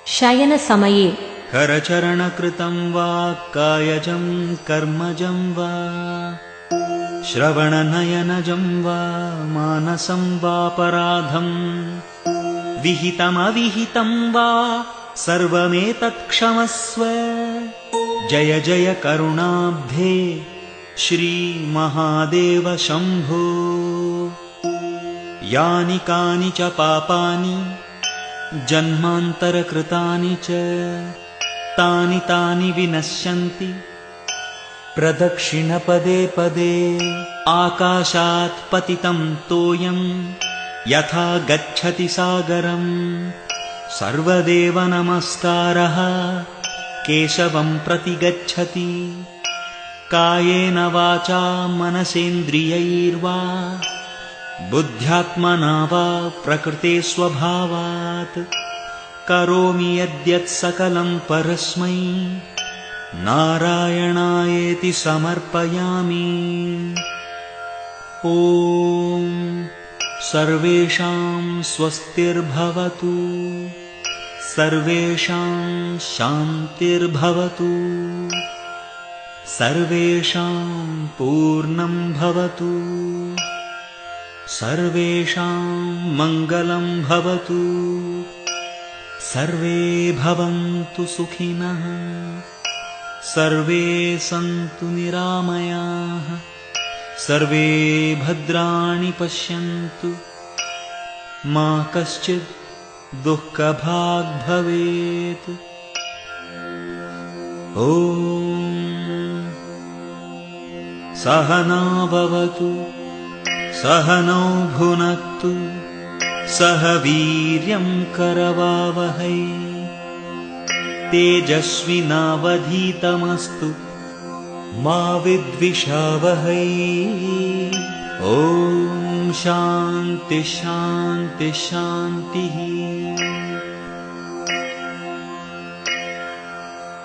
शयनसमये करचरणकृतं वा कायजं कर्मजं वा श्रवणनयनजं वा मानसं वापराधं विहितमविहितं वा सर्वमेतत् क्षमस्व। जय जय करुणाब्धे श्रीमहादेव शम्भो। यानि कानि च पापानि जन्मान्तरकृतानि च तानि तानि विनश्यन्ति प्रदक्षिणपदे पदे। आकाशात् पतितं तोयं यथा गच्छति सागरं सर्वदेव नमस्कारः केशवं प्रति गच्छति। कायेन वाचा मनसेन्द्रियैर्वा बुद्ध्यात्मना वा प्रकृते स्वभावात् करोमि यद्यत् सकलं परस्मै नारायणायेति समर्पयामि। ॐ सर्वेषां स्वस्तिर्भवतु, सर्वेषां शान्तिर्भवतु, सर्वेषां पूर्णं भवतु, सर्वेषां मङ्गलं भवतु, सर्वे भवन्तु सुखिनः, सर्वे सन्तु निरामयाः, सर्वे भद्राणि पश्यन्तु, मा कश्चित् दुःखभाग् भवेत्। ॐ सहना भवतु, सहनौ भुनक्तु, सह वीर्यं करवावहै, तेजस्विनावधीतमस्तु मा विद्विषावहै। ॐ शान्ति शान्ति शान्तिः।